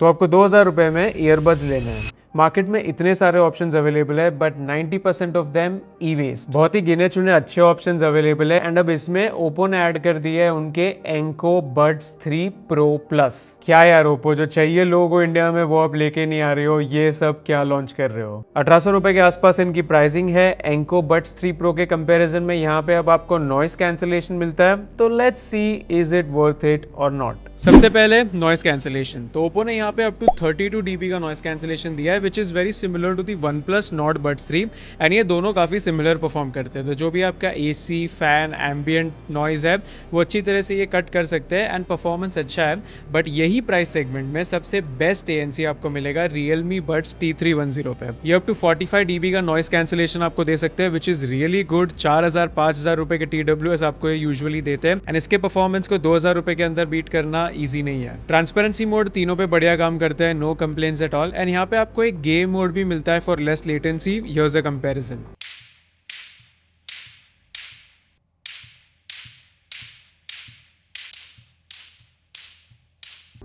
तो आपको 2,000 रुपए में ईयरबड्स लेने हैं। मार्केट में इतने सारे ऑप्शंस अवेलेबल है but 90% of them e waste. बहुत ही गिने चुने अच्छे ऑप्शंस अवेलेबल है एंड अब इसमें ओप्पो ने ऐड कर दिया है उनके एंको बड्स 3 प्रो प्लस। क्या यार ओप्पो, जो चाहिए लोगों को इंडिया में वो आप लेके नहीं आ रहे हो, ये सब क्या लॉन्च कर रहे हो। 1800 रुपए के आसपास इनकी प्राइसिंग है। एंको बड्स 3 प्रो के कंपेरिजन में यहाँ पे अब आपको नॉइस कैंसिलेशन मिलता है, तो let's see is it worth it और नॉट। सबसे पहले नॉइस कैंसिलेशन, तो ओप्पो ने यहाँ पे अप टू 32 dB का नॉइस कैंसिलेशन दिया है which is very similar to the OnePlus Nord Buds 3 and ये दोनों काफ़ी सिमिलर परफॉर्म करते हैं। तो जो भी आपका AC फैन एम्बियंट नॉइज़ है वो अच्छी तरह से ये कट कर सकते हैं एंड परफॉर्मेंस अच्छा है। बट यही प्राइस सेगमेंट में सबसे बेस्ट ANC आपको मिलेगा Realme Buds T310 पे। ये अप टू 45 dB का नॉइस कैंसिलेशन आपको दे सकते हैं विच इज़ रियली गुड। 4,000-5,000 रुपए के TWS आपको ये यूजुअली देते हैं एंड इसके परफॉर्मेंस को 2,000 रुपए के अंदर बीट करना ईजी नहीं है। ट्रांसपेरेंसी मोड तीनों पे बढ़िया काम करता है, no complaints at all. And यहाँ पे आपको एक गेम मोड भी मिलता है for less latency. Here's a comparison.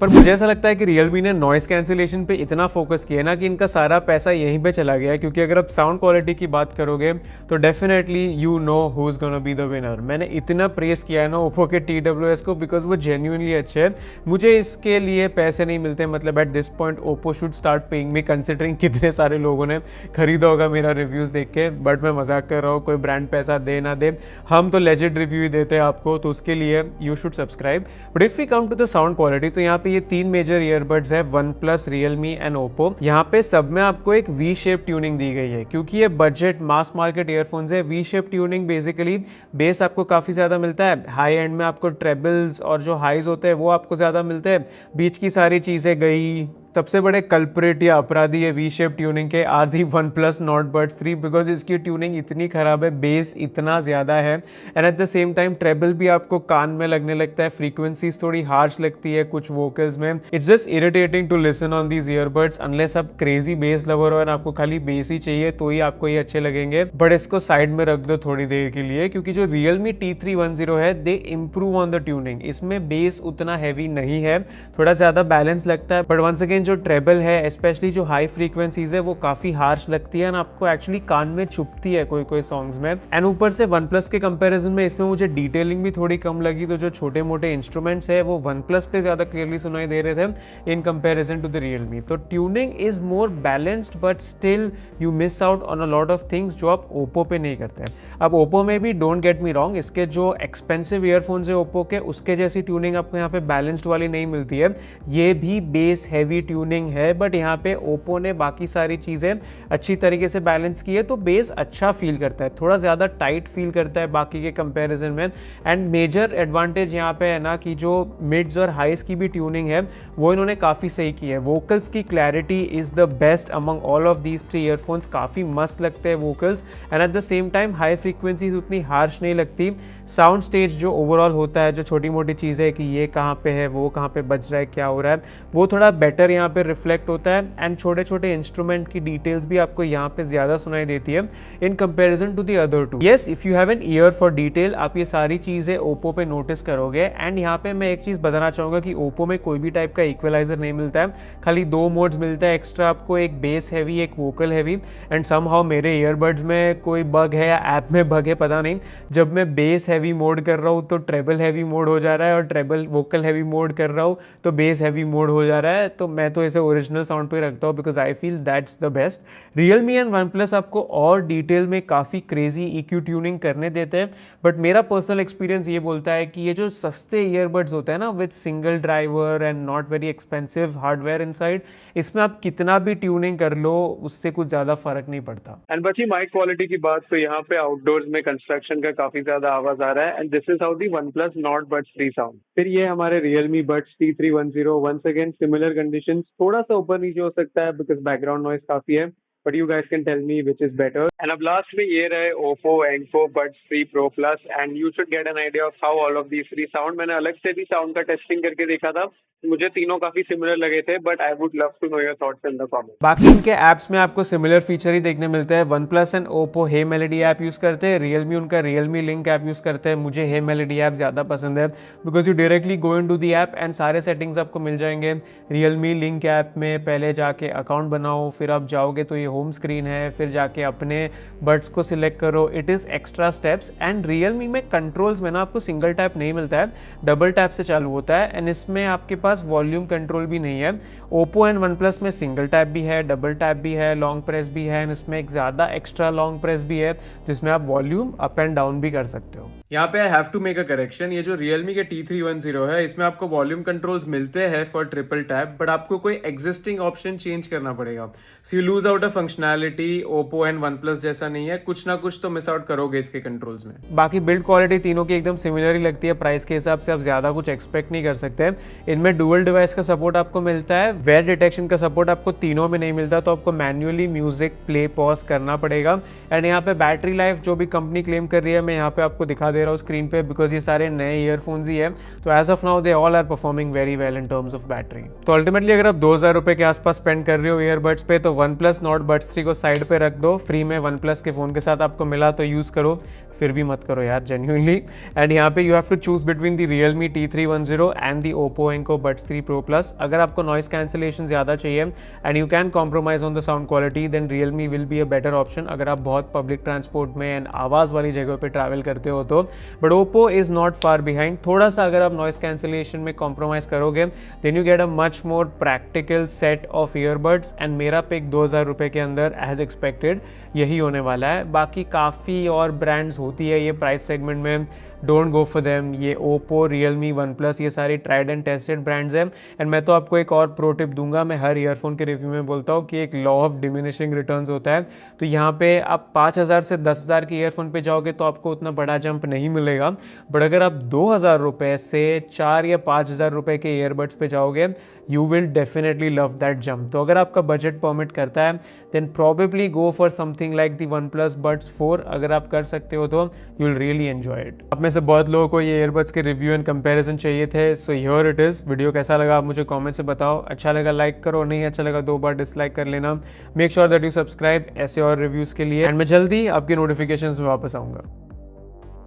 पर मुझे ऐसा लगता है कि Realme ने नॉइस कैंसिलेशन पे इतना फोकस किया ना कि इनका सारा पैसा यहीं पे चला गया, क्योंकि अगर आप साउंड क्वालिटी की बात करोगे तो definitely you know who is gonna be the winner. मैंने इतना प्रेस किया है ना ओप्पो के TWS को बिकॉज वो जेन्युइनली अच्छे हैं। मुझे इसके लिए पैसे नहीं मिलते, मतलब at this point Oppo should start paying me considering कितने सारे लोगों ने खरीदा होगा मेरा रिव्यूज़ देख के। बट मैं मजाक कर रहा हूँ, कोई ब्रांड पैसा दे ना दे, हम तो लेजेंड रिव्यू ही देते हैं आपको, तो उसके लिए you should subscribe. But if we come to the sound quality, तो यहाँ ये 3 मेजर ईयरबड्स है, OnePlus, Realme एंड Oppo। यहाँ पे सब में आपको एक वी शेप ट्यूनिंग दी गई है क्योंकि ये बजट मास मार्केट ईयरफोन्स है। V shape tuning basically base आपको काफी ज्यादा मिलता है, हाई एंड में आपको ट्रेबल्स और जो हाइज होते हैं वो आपको ज्यादा मिलते हैं, बीच की सारी चीजें गई। सबसे बड़े कल्प्रेट या अपराधी है वी शेप ट्यूनिंग के are the OnePlus Nord Buds 3 because इसकी ट्यूनिंग इतनी खराब है, बेस इतना ज़्यादा है and at the same time treble भी आपको कान में लगने लगता है, फ्रीक्वेंसीज थोड़ी हार्श लगती है कुछ वोकल्स में। It's just irritating to listen on these earbuds unless आप क्रेजी बेस लवर हो और आपको खाली बेस ही चाहिए तो ही आपको ये अच्छे लगेंगे। बट इसको साइड में रख दो थोड़ी देर के लिए, क्योंकि जो Realme T310 है दे इम्प्रूव ऑन द ट्यूनिंग। इसमें बेस उतना हैवी नहीं है, थोड़ा ज़्यादा बैलेंस लगता है, बट वंस अगेन जो ट्रेबल है स्पेशली जो हाई फ्रीक्वेंसीज है वो काफी हार्श लगती है और आपको एक्चुअली कान में चुभती है कोई कोई सॉन्ग्स में। एंड ऊपर से OnePlus के कंपैरिजन में इसमें मुझे डिटेलिंग भी थोड़ी कम लगी, तो जो छोटे मोटे इंस्ट्रूमेंट्स है वो OnePlus पे ज्यादा क्लियरली सुनाई दे रहे थे in comparison to the Realme। तो tuning is more balanced but still you miss out on a lot of things जो आप ओप्पो पे नहीं करते हैं। अब ओप्पो में भी डोंट गेट मी रॉन्ग, इसके जो एक्सपेंसिव ईयरफोन्स है ओप्पो के उसके जैसी ट्यूनिंग आपको यहाँ पे बैलेंस्ड वाली नहीं मिलती है, ये भी बेस हैवी ट्यूनिंग है। बट यहाँ पे ओप्पो ने बाकी सारी चीज़ें अच्छी तरीके से बैलेंस की है, तो बेस अच्छा फील करता है, थोड़ा ज़्यादा टाइट फील करता है बाकी के कंपैरिजन में। एंड मेजर एडवांटेज यहाँ पे है ना कि जो मिड्स और हाइस की भी ट्यूनिंग है वो इन्होंने काफ़ी सही की है। वोकल्स की clarity is the best among all of these 3 earphones, काफ़ी मस्त लगते हैं vocals and at the same time high frequencies उतनी हार्श नहीं लगती। साउंड स्टेज जो ओवरऑल होता है, जो छोटी मोटी चीज़ें है कि ये कहाँ पे है, वो कहाँ पे बज रहा है, क्या हो रहा है, वो थोड़ा बेटर यहाँ पे रिफ्लेक्ट होता है। एंड छोटे छोटे इंस्ट्रूमेंट की डिटेल्स भी आपको यहाँ पे ज़्यादा सुनाई देती है in comparison to the other two. Yes, if you have an ear for detail आप ये सारी चीज़ें ओप्पो पे नोटिस करोगे। एंड यहाँ पे मैं एक चीज़ बताना चाहूँगा कि ओप्पो में कोई भी टाइप का इक्वलाइजर नहीं मिलता है, खाली 2 मोड्स मिलता है एक्स्ट्रा आपको, एक बेस हैवी एक वोकल हैवी। एंड समहाउ मेरे ईयरबड्स में कोई बग है या ऐप में बग है पता नहीं, जब मैं बेस हैवी मोड कर रहा हूँ तो ट्रेबल हैवी मोड हो जा रहा है और ट्रेबल वोकल हैवी मोड कर रहा हूँ तो बेस हैवी मोड हो जा रहा है। तो मैं तो इसे ओरिजिनल साउंड पे रखता हूँ because I feel that's the best. Realme and OnePlus आपको और डिटेल में काफ़ी क्रेजी EQ ट्यूनिंग करने देते हैं, बट मेरा पर्सनल एक्सपीरियंस ये बोलता है कि ये जो सस्ते ईयरबड्स होते हैं ना with single driver and not very expensive hardware inside, इसमें आप कितना भी ट्यूनिंग कर लो उससे कुछ ज़्यादा फर्क नहीं पड़ता। एंड बची माइक क्वालिटी की बात, तो यहाँ पे आउटडोर्स में कंस्ट्रक्शन का काफ़ी ज़्यादा आवाज़ आ रहा है and this is how the OnePlus Nord Buds 3 sound. फिर ये हमारे Realme Buds T310, once again similar conditions, थोड़ा सा ऊपर नीचे हो सकता है बिकॉज बैकग्राउंड नॉइस काफ़ी है, but you guys can tell me which is better. And अब last में ये रहे Oppo Enco Buds 3 Pro Plus, and you should get an idea of how all of these three sound. मैंने अलग से भी साउंड का टेस्टिंग करके देखा था, मुझे तीनों काफी सिमिलर लगे थे, but I would love to know your thoughts in the comment. बाकी इनके ऐप्स में आपको सिमिलर फीचर ही देखने मिलते हैं। OnePlus and Oppo hey melody app use करते हैं, Realme उनका Realme लिंक ऐप यूज करते हैं। मुझे हे मेलोडी ऐप ज्यादा पसंद है because you directly go into the app and सारे सेटिंग्स आपको मिल जाएंगे। Realme लिंक ऐप में पहले जाके अकाउंट बनाओ, फिर आप जाओगे तो ये होम स्क्रीन है, फिर जाके अपने बड्स को सिलेक्ट करो। It is extra steps. And Realme में कंट्रोल्स में ना आपको सिंगल टैप नहीं मिलता है, डबल टैप से चालू होता है, एंड इसमें आपके पास वॉल्यूम कंट्रोल भी नहीं है। Oppo एंड OnePlus में सिंगल टैप भी है, डबल टैप भी है, लॉन्ग प्रेस भी है, एंड इसमें एक ज़्यादा एक्स्ट्रा लॉन्ग प्रेस भी है जिसमें आप वॉल्यूम अप एंड डाउन भी कर सकते हो। यहाँ पे I have to make a correction, ये जो Realme के T310 है इसमें आपको वॉल्यूम कंट्रोल्स मिलते हैं फॉर ट्रिपल टैप, बट आपको कोई एग्जिस्टिंग ऑप्शन चेंज करना पड़ेगा। So you lose out a functionality. Oppo and OnePlus जैसा नहीं है, कुछ ना कुछ तो मिस आउट करोगे इसके कंट्रोल्स में। बाकी बिल्ड क्वालिटी तीनों की एकदम सिमिलर ही लगती है, प्राइस के हिसाब से आप ज्यादा कुछ एक्सपेक्ट नहीं कर सकते। इनमें डुअल डिवाइस का सपोर्ट आपको मिलता है, वेयर डिटेक्शन का सपोर्ट आपको तीनों में नहीं मिलता, तो आपको मैन्युअली म्यूजिक प्ले पॉज करना पड़ेगा। एंड यहाँ पे बैटरी लाइफ जो भी कंपनी क्लेम कर रही है मैं यहाँ पे आपको दिखा दे रहा हूँ स्क्रीन पे, बिकॉज ये सारे नए ईयरफोन्स ही है, तो as of now they all are performing very well in terms of battery. तो अल्टीमेटली अगर आप 2000 रुपए के आसपास स्पेंड कर रहे हो ईयरबड्स पे, तो OnePlus Nord Buds 3 को साइड पे रख दो। फ्री में OnePlus के फोन के साथ आपको मिला तो यूज करो, फिर भी मत करो यार जेन्युइनली। एंड यहाँ पे you have to choose between the Realme T310 and the Oppo Enco Buds 3 Pro Plus। अगर आपको नॉइस कैंसिलेशन ज्यादा चाहिए and you can compromise on the sound quality, then Realme will be a better option अगर आप बहुत public transport में and आवाज वाली जगह पे ट्रैवल करते हो तो। But Oppo is not far behind. थोड़ा सा अगर आप नॉइस कैंसिलेशन में कॉम्प्रोमाइज करोगे then you get a much more practical set of earbuds, and मेरा पिक 2000 रुपए के अंदर एज एक्सपेक्टेड यही होने वाला है। बाकी काफ़ी और ब्रांड्स होती है ये प्राइस सेगमेंट में, डोंट गो फॉर देम। ये Oppo, Realme, OnePlus ये सारी ट्राइड एंड टेस्टेड ब्रांड्स हैं। एंड मैं तो आपको एक और प्रो टिप दूंगा, मैं हर ईयरफोन के रिव्यू में बोलता हूँ कि एक लॉ ऑफ डिमिनिशिंग रिटर्न्स होता है। तो यहाँ पे आप 5000 से 10,000 के ईयरफोन पे जाओगे तो आपको उतना बड़ा जंप नहीं मिलेगा, बट अगर आप 2000 रुपये से 4 या 5000 रुपये के ईयरबड्स पे जाओगे you will definitely love that jump. तो अगर आपका बजट परमिट करता है then probably go for something like the OnePlus Buds 4। अगर आप कर सकते हो तो you will really enjoy it. आप में से बहुत लोगों को ये ईयरबड्स के रिव्यू एंड कंपैरिजन चाहिए थे, so here it is. Video कैसा लगा आप मुझे कमेंट से बताओ। अच्छा लगा लाइक करो, नहीं अच्छा लगा 2 बार डिसलाइक कर लेना। Make sure that you subscribe ऐसे और रिव्यूज के लिए, एंड मैं जल्दी आपके नोटिफिकेशंस में वापस आऊंगा।